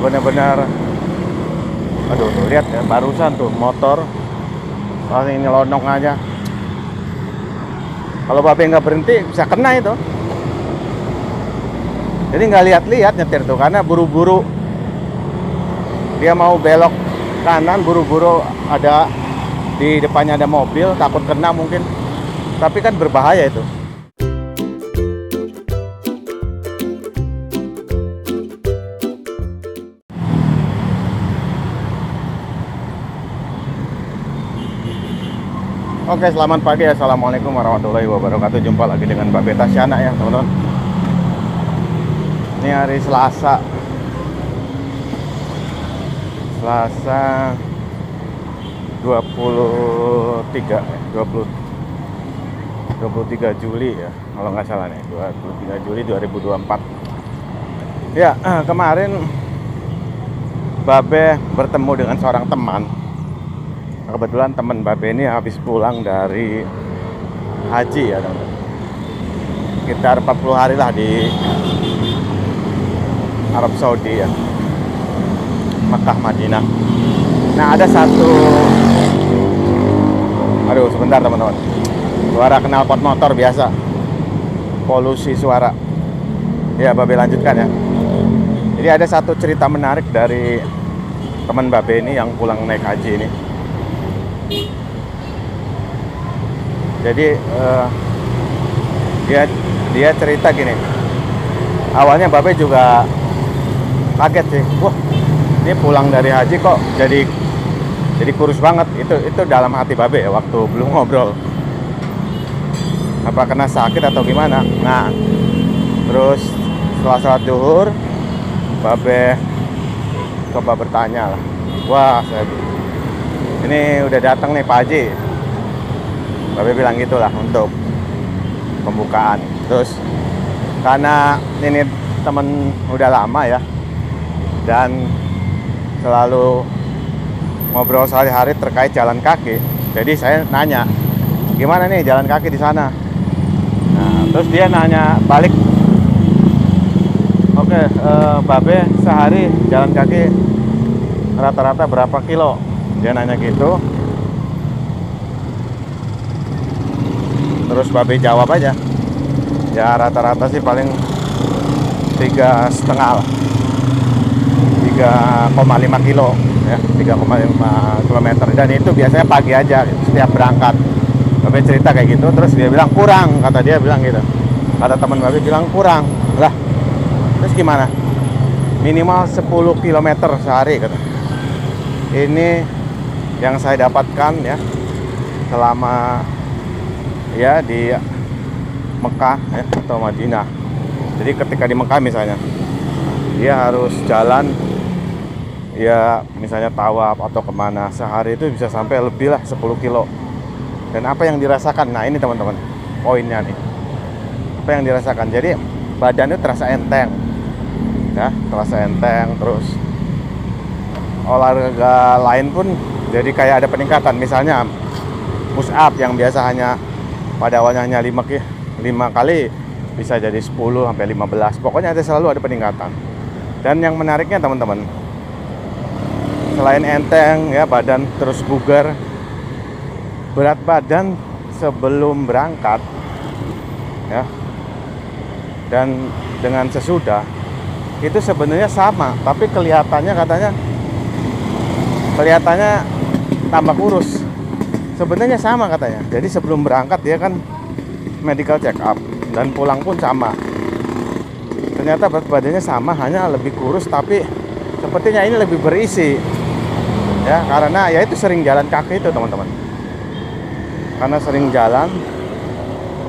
benar-benar, aduh tuh lihat ya, barusan tuh motor langsung nyelonong aja. Kalau babe nggak berhenti bisa kena itu. Jadi nggak lihat-lihat nyetir tuh, karena buru-buru dia mau belok kanan, buru-buru ada di depannya ada mobil, takut kena mungkin. Tapi kan berbahaya itu. Oke, selamat pagi. Assalamualaikum warahmatullahi wabarakatuh. Jumpa lagi dengan Mbak Beta Syana ya teman-teman. Ini hari Selasa 23 Juli ya, kalau nggak salah nih, 23 Juli 2024. Ya, kemarin Babe bertemu dengan seorang teman. Kebetulan teman Babe ini habis pulang dari haji ya teman-teman. Sekitar 40 hari lah di Arab Saudi ya, Makkah, Madinah. Nah, ada satu, aduh sebentar teman-teman, suara knalpot motor biasa, polusi suara. Ya, Babe lanjutkan ya. Jadi ada satu cerita menarik dari teman Babe ini yang pulang naik haji ini. Jadi dia cerita gini. Awalnya Babe juga kaget sih. Wah, dia pulang dari haji kok jadi kurus banget. Itu dalam hati Babe ya, waktu belum ngobrol. Apa kena sakit atau gimana? Nah, terus setelah sholat zuhur, Babe coba bertanya lah. Wah, ini udah datang nih Pak Haji. Babe bilang gitulah untuk pembukaan. Terus karena ini temen udah lama ya, dan selalu ngobrol sehari-hari terkait jalan kaki, jadi saya nanya, gimana nih jalan kaki di sana? Nah, terus dia nanya balik, oke, Babe sehari jalan kaki rata-rata berapa kilo? Dia nanya gitu. Terus Babe jawab aja, ya rata-rata sih paling 3,5 lah, 3,5 kilo ya, 3,5 kilometer. Dan itu biasanya pagi aja setiap berangkat. Babe cerita kayak gitu. Terus dia bilang kurang, kata dia bilang gitu. Kata teman Babe bilang kurang lah. Terus gimana? Minimal 10 kilometer sehari kata. Ini yang saya dapatkan ya selama ya di Mekah ya, atau Madinah. Jadi ketika di Mekah misalnya, dia harus jalan ya, misalnya tawaf atau kemana, sehari itu bisa sampai lebih lah 10 kilo. Dan apa yang dirasakan? Nah ini teman-teman, poinnya nih. Apa yang dirasakan? Jadi badannya terasa enteng ya, terasa enteng. Terus olahraga lain pun jadi kayak ada peningkatan. Misalnya push up yang biasa hanya pada awalnya hanya 5 kali bisa jadi 10 sampai 15. Pokoknya selalu ada peningkatan. Dan yang menariknya teman-teman, selain enteng ya, badan terus bugar, berat badan sebelum berangkat ya dan dengan sesudah itu sebenarnya sama, tapi kelihatannya tambah kurus. Sebenarnya sama katanya. Jadi sebelum berangkat dia kan medical check up, dan pulang pun sama. Ternyata berat badannya sama, hanya lebih kurus, tapi sepertinya ini lebih berisi. Ya, karena ya itu sering jalan kaki itu teman-teman. Karena sering jalan,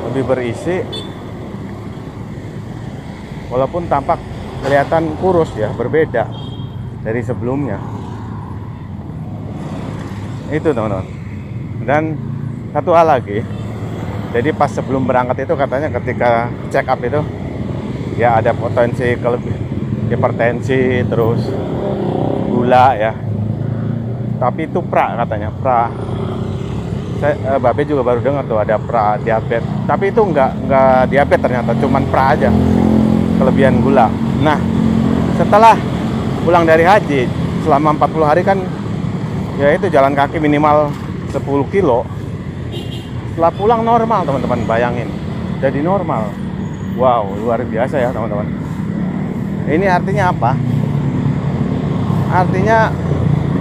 lebih berisi. Walaupun tampak kelihatan kurus ya, berbeda dari sebelumnya. Itu teman-teman. Dan satu hal lagi, jadi pas sebelum berangkat itu katanya ketika check up itu ya ada potensi hipertensi, terus gula ya. Tapi itu katanya Babe juga baru dengar tuh ada diabetes. Tapi itu enggak diabetes ternyata, cuman aja, kelebihan gula. Nah, setelah pulang dari haji selama 40 hari kan ya itu jalan kaki minimal 10 kilo. Setelah pulang normal teman-teman, bayangin, jadi normal. Wow, luar biasa ya teman-teman. Ini artinya apa? Artinya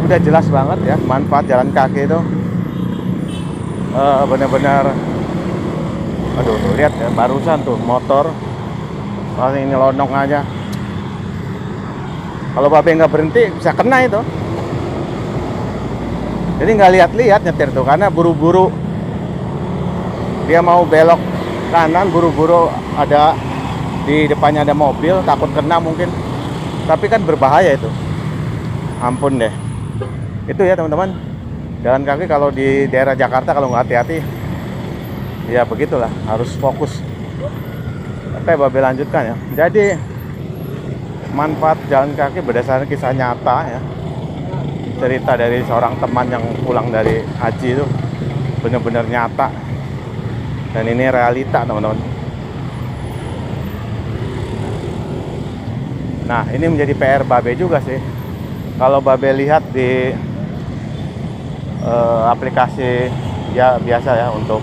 udah jelas banget ya manfaat jalan kaki itu. Benar-benar, aduh tuh lihat ya, barusan tuh motor paling nyelonong aja. Kalau babe nggak berhenti bisa kena itu. Jadi nggak lihat-lihat nyetir tuh, karena buru-buru dia mau belok kanan, buru-buru ada di depannya ada mobil, takut kena mungkin. Tapi kan berbahaya itu. Ampun deh. Itu ya teman-teman, jalan kaki kalau di daerah Jakarta kalau nggak hati-hati ya begitulah, harus fokus. Oke, babe lanjutkan ya. Jadi manfaat jalan kaki berdasarkan kisah nyata ya, cerita dari seorang teman yang pulang dari haji itu benar-benar nyata, dan ini realita teman-teman. Nah, ini menjadi PR babe juga sih. Kalau babe lihat di aplikasi ya biasa ya untuk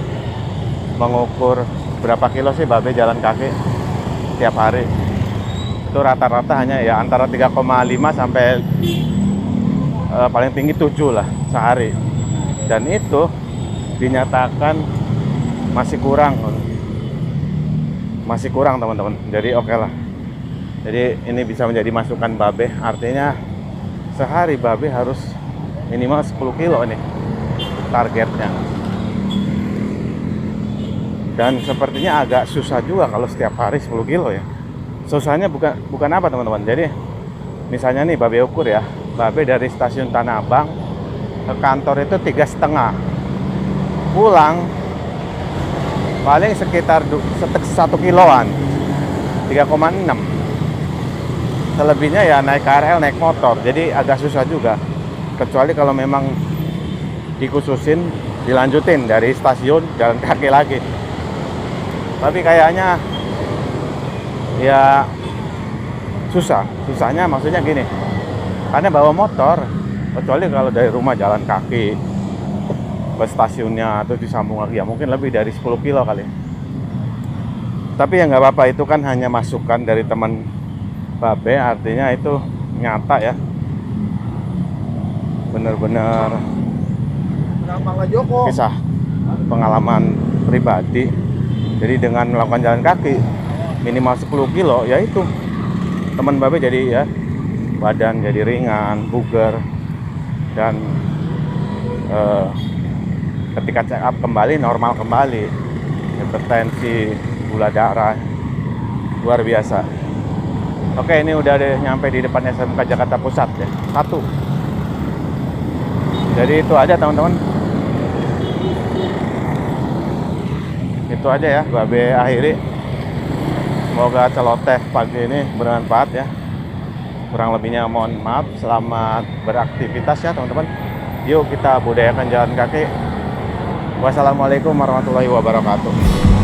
mengukur berapa kilo sih babe jalan kaki tiap hari, itu rata-rata hanya ya antara 3,5 sampai paling tinggi 7 lah sehari, dan itu dinyatakan masih kurang teman-teman. Jadi oke lah, jadi ini bisa menjadi masukan babe, artinya sehari babe harus minimal 10 kilo nih targetnya. Dan sepertinya agak susah juga kalau setiap hari 10 kilo ya. Susahnya bukan apa teman-teman. Jadi misalnya nih babe ukur ya, babe dari stasiun Tanah Abang ke kantor itu 3,5, pulang paling sekitar 1 kiloan, 3,6. Selebihnya ya naik KRL, naik motor. Jadi agak susah juga, kecuali kalau memang dikhususin dilanjutin dari stasiun jalan kaki lagi. Tapi kayaknya ya susahnya maksudnya gini, karena bawa motor, kecuali kalau dari rumah jalan kaki ke stasiunnya atau disambung lagi ya mungkin lebih dari 10 kilo kali. Tapi ya nggak apa-apa, itu kan hanya masukan dari teman babe, artinya itu nyata ya, bener-bener kisah pengalaman pribadi. Jadi dengan melakukan jalan kaki minimal 10 kilo, yaitu teman babe jadi ya badan jadi ringan, bugar, dan ketika check up kembali normal kembali, hipertensi, gula darah, luar biasa. Oke, ini udah nyampe di depan SMK Jakarta Pusat ya, 1. Jadi itu aja teman-teman. Itu aja ya babe akhiri. Semoga celoteh pagi ini bermanfaat ya. Kurang lebihnya mohon maaf. Selamat beraktivitas ya teman-teman. Yuk kita budayakan jalan kaki. Wassalamualaikum warahmatullahi wabarakatuh.